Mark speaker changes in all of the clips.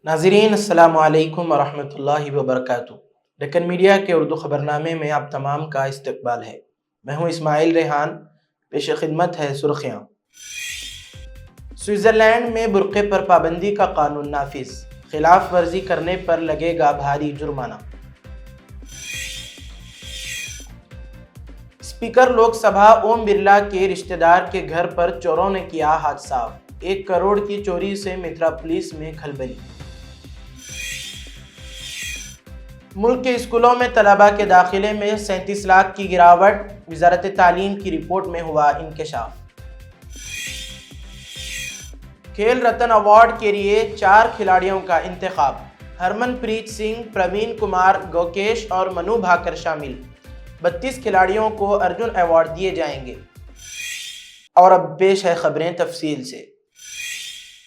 Speaker 1: ناظرین السلام علیکم ورحمۃ اللہ وبرکاتہ۔ ڈکن میڈیا کے اردو خبرنامے میں آپ تمام کا استقبال ہے۔ میں ہوں اسماعیل ریحان۔ پیش خدمت ہے سرخیاں۔ سوئٹزرلینڈ میں برقعے پر پابندی کا قانون نافذ، خلاف ورزی کرنے پر لگے گا بھاری جرمانہ۔ اسپیکر لوک سبھا اوم برلا کے رشتہ دار کے گھر پر چوروں نے کیا ہاتھ صاف، 1 کروڑ کی چوری سے میٹروپولس میں کھلبلی۔ ملک کے اسکولوں میں طلباء کے داخلے میں 37 لاکھ کی گراوٹ، وزارت تعلیم کی رپورٹ میں ہوا انکشاف۔ کھیل رتن ایوارڈ کے لیے 4 کھلاڑیوں کا انتخاب، ہرمن پریت سنگھ، پروین کمار، گوکیش اور منو بھاکر شامل۔ 32 کھلاڑیوں کو ارجن ایوارڈ دیے جائیں گے۔ اور اب پیش ہے خبریں تفصیل سے۔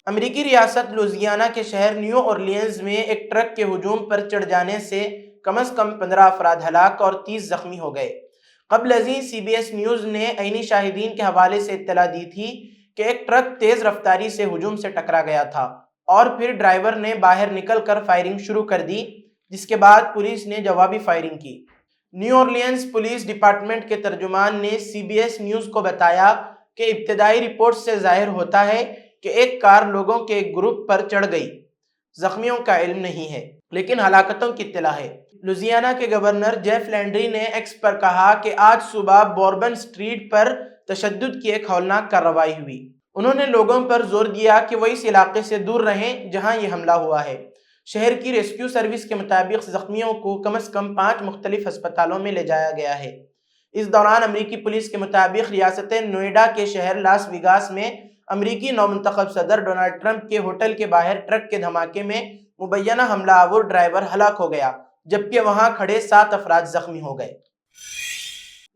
Speaker 1: امریکی ریاست لوزیانہ کے شہر نیو اورلینز میں ایک ٹرک کے ہجوم پر چڑھ جانے سے کم از کم 15 افراد ہلاک اور 30 زخمی ہو گئے۔ قبل ازیں CBS نیوز نے عینی شاہدین کے حوالے سے اطلاع دی تھی کہ ایک ٹرک تیز رفتاری سے ہجوم سے ٹکرا گیا تھا اور پھر ڈرائیور نے باہر نکل کر فائرنگ شروع کر دی، جس کے بعد پولیس نے جوابی فائرنگ کی۔ نیو اورلینز پولیس ڈپارٹمنٹ کے ترجمان نے CBS نیوز کو بتایا کہ ابتدائی رپورٹ سے ظاہر ہوتا ہے کہ ایک کار لوگوں کے ایک گروپ پر چڑھ گئی۔ زخمیوں کا علم نہیں ہے، لیکن ہلاکتوں کی اطلاع ہے۔ لوزیانہ کے گورنر جیف لینڈری نے ایکس پر کہا کہ آج صبح بوربن اسٹریٹ پر تشدد کی ایک ہولناک کارروائی ہوئی۔ انہوں نے لوگوں پر زور دیا کہ وہ اس علاقے سے دور رہیں جہاں یہ حملہ ہوا ہے۔ شہر کی ریسکیو سروس کے مطابق زخمیوں کو کم از کم 5 مختلف ہسپتالوں میں لے جایا گیا ہے۔ اس دوران امریکی پولیس کے مطابق ریاست نوئیڈا کے شہر لاس ویگاس میں امریکی نومنتخب صدر ڈونلڈ ٹرمپ کے ہوٹل کے باہر ٹرک کے دھماکے میں مبینہ حملہ آور ڈرائیور ہلاک ہو گیا، جبکہ وہاں کھڑے 7 افراد زخمی ہو گئے۔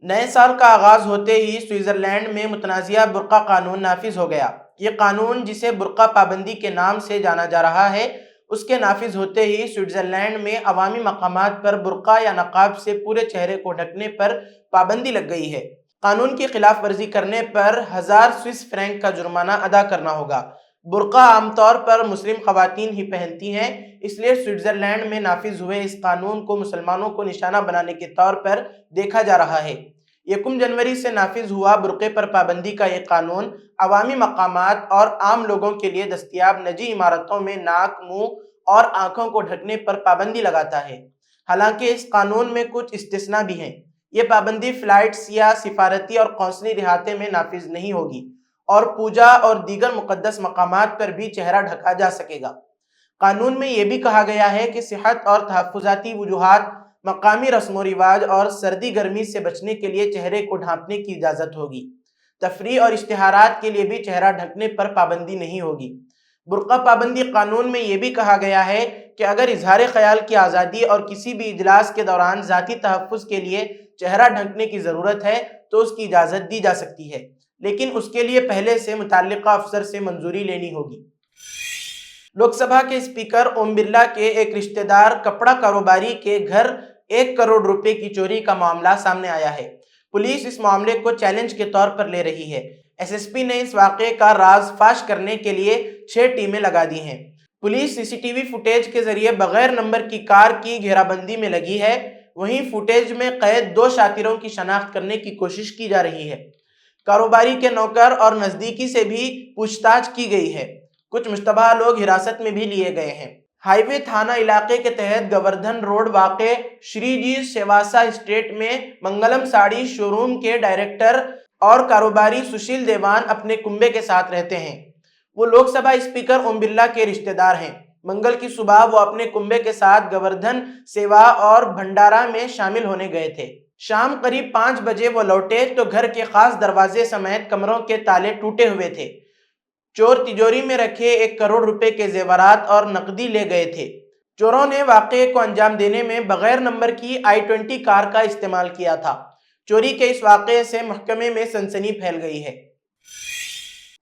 Speaker 1: نئے سال کا آغاز ہوتے ہی سوئٹزرلینڈ میں متنازعہ برقع قانون نافذ ہو گیا۔ یہ قانون، جسے برقع پابندی کے نام سے جانا جا رہا ہے، اس کے نافذ ہوتے ہی سوئٹزرلینڈ میں عوامی مقامات پر برقع یا نقاب سے پورے چہرے کو ڈھکنے پر پابندی لگ گئی ہے۔ قانون کی خلاف ورزی کرنے پر 1000 سوئس فرینک کا جرمانہ ادا کرنا ہوگا۔ برقع عام طور پر مسلم خواتین ہی پہنتی ہیں، اس لیے سوئٹزرلینڈ میں نافذ ہوئے اس قانون کو مسلمانوں کو نشانہ بنانے کے طور پر دیکھا جا رہا ہے۔ 1 جنوری سے نافذ ہوا برقعے پر پابندی کا یہ قانون عوامی مقامات اور عام لوگوں کے لیے دستیاب نجی عمارتوں میں ناک، منہ اور آنکھوں کو ڈھکنے پر پابندی لگاتا ہے۔ حالانکہ اس قانون میں کچھ استثناء بھی ہیں۔ یہ پابندی فلائٹس یا سفارتی اور قونصلی احاطے میں نافذ نہیں ہوگی، اور پوجا اور دیگر مقدس مقامات پر بھی چہرہ ڈھکا جا سکے گا۔ قانون میں یہ بھی کہا گیا ہے کہ صحت اور تحفظاتی وجوہات، مقامی رسم و رواج اور سردی گرمی سے بچنے کے لیے چہرے کو ڈھانپنے کی اجازت ہوگی۔ تفریح اور اشتہارات کے لیے بھی چہرہ ڈھکنے پر پابندی نہیں ہوگی۔ برقع پابندی قانون میں یہ بھی کہا گیا ہے کہ اگر اظہار خیال کی آزادی اور کسی بھی اجلاس کے دوران ذاتی تحفظ کے لیے چہرہ ڈھکنے کی ضرورت ہے تو اس کی اجازت دی جا سکتی ہے، لیکن اس کے لیے پہلے سے متعلقہ افسر سے منظوری لینی ہوگی۔ لوک سبھا کے اسپیکر اوم برلا کے ایک رشتہ دار کپڑا کاروباری کے گھر 1 کروڑ روپے کی چوری کا معاملہ سامنے آیا ہے۔ پولیس اس معاملے کو چیلنج کے طور پر لے رہی ہے۔ SSP نے اس واقعے کا راز فاش کرنے کے لیے 6 ٹیمیں لگا دی ہیں۔ پولیس CCTV فوٹیج کے ذریعے بغیر نمبر کی کار کی گھیرا بندی میں لگی ہے۔ وہیں فوٹیج میں قید 2 شاطروں کی شناخت کرنے کی کوشش کی جا رہی ہے۔ کاروباری کے نوکر اور نزدیکی سے بھی پوچھ تاچھ کی گئی ہے۔ کچھ مشتبہ لوگ حراست میں بھی لیے گئے ہیں۔ ہائی وے تھانہ علاقے کے تحت گوردھن روڈ واقع شری جی سیواسا اسٹیٹ میں منگلم ساڑی شو روم کے ڈائریکٹر اور کاروباری سشیل دیوان اپنے کنبے کے ساتھ رہتے ہیں۔ وہ لوک سبھا اسپیکر اوم برلا کے رشتہ دار ہیں۔ منگل کی صبح وہ اپنے کنبے کے ساتھ گوردھن سیوا اور بھنڈارا میں شامل ہونے گئے تھے۔ شام قریب 5 بجے وہ لوٹے تو گھر کے خاص دروازے سمیت کمروں کے تالے ٹوٹے ہوئے تھے۔ چور تجوری میں رکھے 1 کروڑ روپے کے زیورات اور نقدی لے گئے تھے۔ چوروں نے واقعے کو انجام دینے میں بغیر نمبر کی i20 کار کا استعمال کیا تھا۔ چوری کے اس واقعے سے محکمے میں سنسنی پھیل گئی ہے۔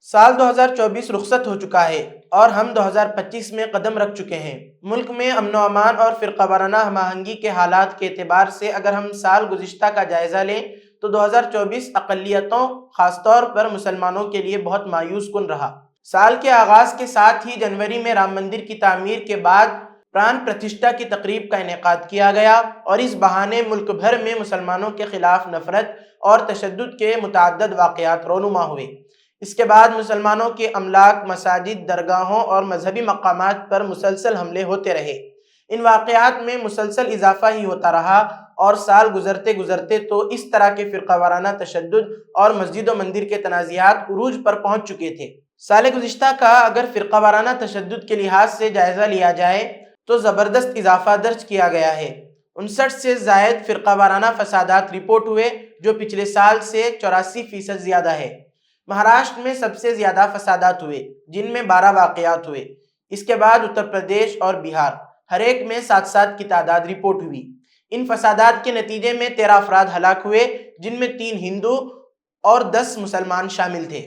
Speaker 1: سال 2024 رخصت ہو چکا ہے اور ہم 2025 میں قدم رکھ چکے ہیں۔ ملک میں امن و امان اور فرقہ وارانہ ہم آہنگی کے حالات کے اعتبار سے اگر ہم سال گزشتہ کا جائزہ لیں تو 2024 اقلیتوں، خاص طور پر مسلمانوں کے لیے بہت مایوس کن رہا۔ سال کے آغاز کے ساتھ ہی جنوری میں رام مندر کی تعمیر کے بعد پران پرتشٹا کی تقریب کا انعقاد کیا گیا اور اس بہانے ملک بھر میں مسلمانوں کے خلاف نفرت اور تشدد کے متعدد واقعات رونما ہوئے۔ اس کے بعد مسلمانوں کے املاک، مساجد، درگاہوں اور مذہبی مقامات پر مسلسل حملے ہوتے رہے۔ ان واقعات میں مسلسل اضافہ ہی ہوتا رہا اور سال گزرتے گزرتے تو اس طرح کے فرقہ وارانہ تشدد اور مسجد و مندر کے تنازعات عروج پر پہنچ چکے تھے۔ سال گزشتہ کا اگر فرقہ وارانہ تشدد کے لحاظ سے جائزہ لیا جائے تو زبردست اضافہ درج کیا گیا ہے۔ 59 سے زائد فرقہ وارانہ فسادات رپورٹ ہوئے، جو پچھلے سال سے 84% زیادہ ہے۔ مہاراشٹر میں سب سے زیادہ فسادات ہوئے، جن میں 12 واقعات ہوئے۔ اس کے بعد اتر پردیش اور بہار، ہر ایک میں 7 کی تعداد رپورٹ ہوئی۔ ان فسادات کے نتیجے میں 13 افراد ہلاک ہوئے، جن میں 3 ہندو اور 10 مسلمان شامل تھے۔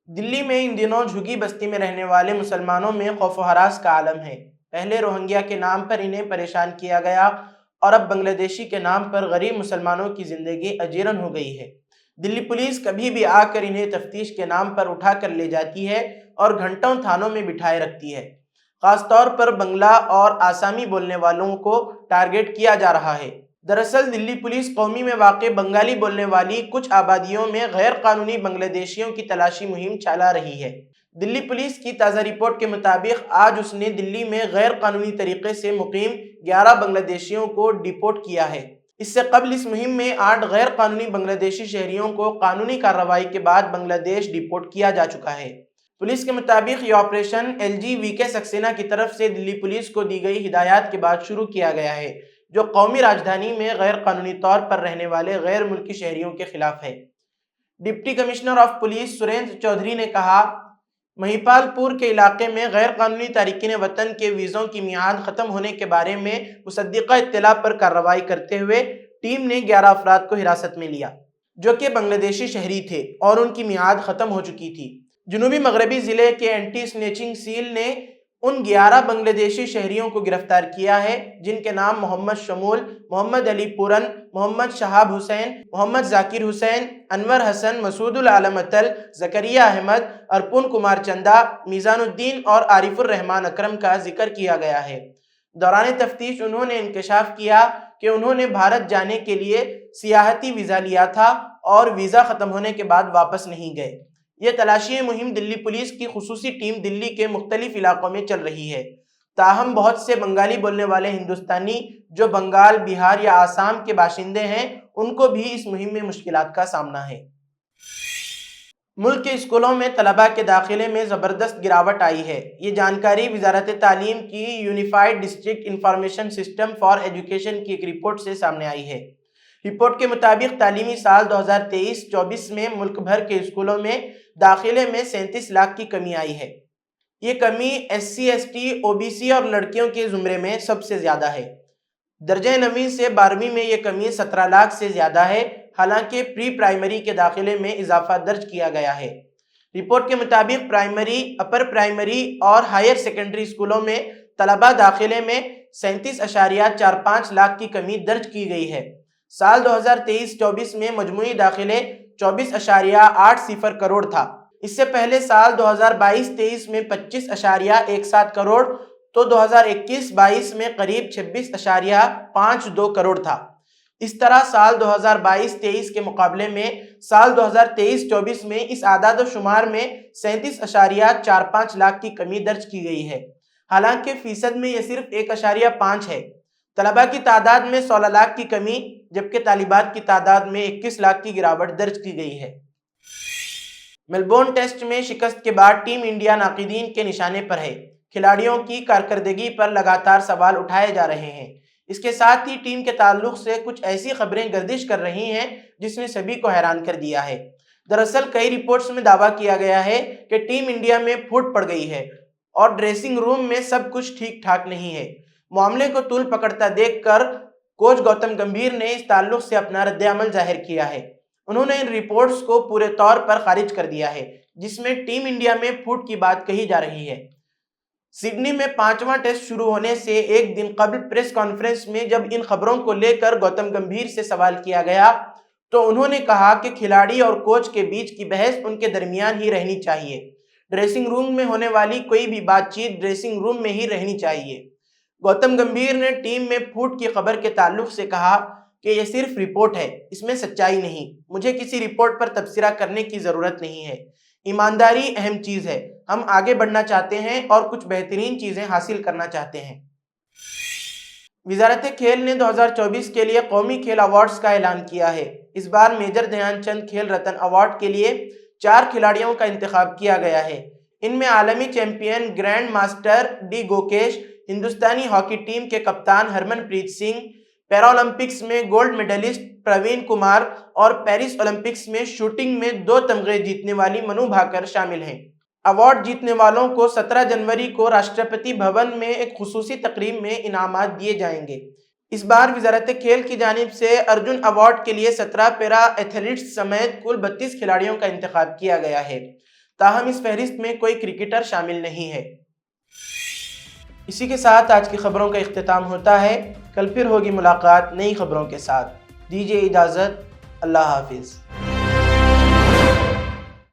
Speaker 1: دلی میں ان دنوں جھگی بستی میں رہنے والے مسلمانوں میں خوف و ہراس کا عالم ہے۔ پہلے روہنگیا کے نام پر انہیں پریشان کیا گیا اور اب بنگلہ دیشی کے نام پر غریب مسلمانوں کی زندگی اجیرن ہو گئی ہے۔ دلی پولیس کبھی بھی آ کر انہیں تفتیش کے نام پر اٹھا کر لے جاتی ہے اور گھنٹوں تھانوں میں بٹھائے رکھتی ہے۔ خاص طور پر بنگلہ اور آسامی بولنے والوں کو ٹارگٹ کیا جا رہا ہے۔ دراصل دلی پولیس قومی میں واقع بنگالی بولنے والی کچھ آبادیوں میں غیر قانونی بنگلہ دیشیوں کی تلاشی مہم چلا رہی ہے۔ دلی پولیس کی تازہ رپورٹ کے مطابق آج اس نے دلی میں غیر قانونی طریقے سے مقیم 11 بنگلہ دیشیوں کو ڈیپورٹ کیا ہے۔ اس سے قبل اس مہم میں 8 غیر قانونی بنگلہ دیشی شہریوں کو قانونی کارروائی کے بعد بنگلہ دیش ڈیپورٹ کیا جا چکا ہے۔ پولیس کے مطابق یہ آپریشن LGVK سکسینہ کی طرف سے دلی پولیس کو دی گئی ہدایات کے بعد شروع کیا گیا ہے، جو قومی راجدھانی میں غیر قانونی طور پر رہنے والے غیر ملکی شہریوں کے خلاف ہے۔ Deputy commissioner of police Surender Chaudhary نے کہا، مہیپال پور کے علاقے میں غیر قانونی تارکین وطن کے ویزوں کی میعاد ختم ہونے کے بارے میں مصدقہ اطلاع پر کارروائی کرتے ہوئے ٹیم نے 11 افراد کو حراست میں لیا، جو کہ بنگلہ دیشی شہری تھے اور ان کی میعاد ختم ہو چکی تھی۔ جنوبی مغربی ضلع کے اینٹی سنیچنگ سیل نے ان 11 بنگلہ دیشی شہریوں کو گرفتار کیا ہے، جن کے نام محمد شمول، محمد علی پورن، محمد شہاب حسین، محمد ذاکر حسین، انور حسن، مسعود العالم اتل، زکریہ احمد، ارپون کمار چندا، میزان الدین اور عارف الرحمان اکرم کا ذکر کیا گیا ہے۔ دوران تفتیش انہوں نے انکشاف کیا کہ انہوں نے بھارت جانے کے لیے سیاحتی ویزا لیا تھا اور ویزا ختم ہونے کے بعد واپس نہیں گئے۔ یہ تلاشی مہم دلی پولیس کی خصوصی ٹیم دلی کے مختلف علاقوں میں چل رہی ہے۔ تاہم بہت سے بنگالی بولنے والے ہندوستانی جو بنگال، بہار یا آسام کے باشندے ہیں، ان کو بھی اس مہم میں مشکلات کا سامنا ہے۔ ملک کے اسکولوں میں طلباء کے داخلے میں زبردست گراوٹ آئی ہے۔ یہ جانکاری وزارت تعلیم کی unified district information system for education کی ایک رپورٹ سے سامنے آئی ہے۔ رپورٹ کے مطابق تعلیمی سال 2023-24 میں ملک بھر کے اسکولوں میں داخلے میں 37 لاکھ کی کمی آئی ہے۔ یہ کمی SC ST OBC اور لڑکیوں کے زمرے میں سب سے زیادہ ہے۔ درجہ 9ویں سے 12ویں میں یہ کمی 17 لاکھ سے زیادہ ہے، حالانکہ پری پرائمری کے داخلے میں اضافہ درج کیا گیا ہے۔ رپورٹ کے مطابق پرائمری، اپر پرائمری اور ہائر سیکنڈری اسکولوں میں طلباء داخلے میں 37.45 لاکھ کی کمی درج کی گئی ہے۔ سال 2023-24 میں مجموعی داخلے 24.80 کروڑ تھا۔ اس سے پہلے سال 2022-23 میں 25.17 کروڑ تو 2021-22 میں قریب 26.52 کروڑ تھا۔ اس طرح سال 2022-23 کے مقابلے میں سال 2023-24 میں اس اعداد و شمار میں 37.45 لاکھ کی کمی درج کی گئی ہے، حالانکہ فیصد میں یہ صرف 1.5 ہے۔ طلباء کی تعداد میں 16 لاکھ کی کمی، جبکہ طالبات کی تعداد میں 21 لاکھ کی گراوٹ درج کی گئی ہے۔ میلبورن ٹیسٹ میں شکست کے بعد ٹیم انڈیا ناقدین کے نشانے پر ہے۔ کھلاڑیوں کی کارکردگی پر لگاتار سوال اٹھائے جا رہے ہیں۔ اس کے ساتھ ہی ٹیم کے تعلق سے کچھ ایسی خبریں گردش کر رہی ہیں جس نے سبھی کو حیران کر دیا ہے۔ دراصل کئی رپورٹس میں دعویٰ کیا گیا ہے کہ ٹیم انڈیا میں پھوٹ پڑ گئی ہے اور ڈریسنگ روم میں سب کچھ ٹھیک ٹھاک نہیں ہے۔ معاملے کو طول پکڑتا دیکھ کر کوچ گوتم گمبھیر نے اس تعلق سے اپنا رد عمل ظاہر کیا ہے۔ انہوں نے ان رپورٹس کو پورے طور پر خارج کر دیا ہے جس میں ٹیم انڈیا میں پھوٹ کی بات کہی جا رہی ہے۔ سڈنی میں 5واں ٹیسٹ شروع ہونے سے ایک دن قبل پریس کانفرنس میں جب ان خبروں کو لے کر گوتم گمبھیر سے سوال کیا گیا تو انہوں نے کہا کہ کھلاڑی اور کوچ کے بیچ کی بحث ان کے درمیان ہی رہنی چاہیے۔ ڈریسنگ روم میں ہونے والی کوئی بھی بات چیت ڈریسنگ روم میں ہی رہنی چاہیے۔ گوتم گمبھیر نے ٹیم میں پھوٹ کی خبر کے تعلق سے کہا کہ یہ صرف رپورٹ ہے، اس میں سچائی نہیں۔ مجھے کسی رپورٹ پر تبصرہ کرنے کی ضرورت نہیں ہے۔ ایمانداری اہم چیز ہے۔ ہم آگے بڑھنا چاہتے ہیں اور کچھ بہترین چیزیں حاصل کرنا چاہتے ہیں۔ وزارت کھیل نے 2024 کے لیے قومی کھیل ایوارڈز کا اعلان کیا ہے۔ اس بار میجر دھیان چند کھیل رتن ایوارڈ کے لیے 4 کھلاڑیوں کا انتخاب کیا گیا ہے۔ ان میں عالمی چیمپئن گرینڈ ماسٹر ڈی گوکیش، ہندوستانی ہاکی ٹیم کے کپتان ہرمن پریت سنگھ، پیرالمپکس میں گولڈ میڈلسٹ پروین کمار اور پیرس اولمپکس میں شوٹنگ میں 2 تمغے جیتنے والی منو بھاکر شامل ہیں۔ ایوارڈ جیتنے والوں کو 17 جنوری کو راشٹرپتی بھون میں ایک خصوصی تقریب میں انعامات دیے جائیں گے۔ اس بار وزارت کھیل کی جانب سے ارجن ایوارڈ کے لیے 17 پیرا ایتھلیٹس سمیت کل 32 کھلاڑیوں کا انتخاب کیا گیا ہے، تاہم اس فہرست میں کوئی کرکٹر شامل نہیں ہے۔ اسی کے ساتھ آج کی خبروں کا اختتام ہوتا ہے۔ کل پھر ہوگی ملاقات نئی خبروں کے ساتھ۔ دیجیے اجازت۔ اللہ حافظ۔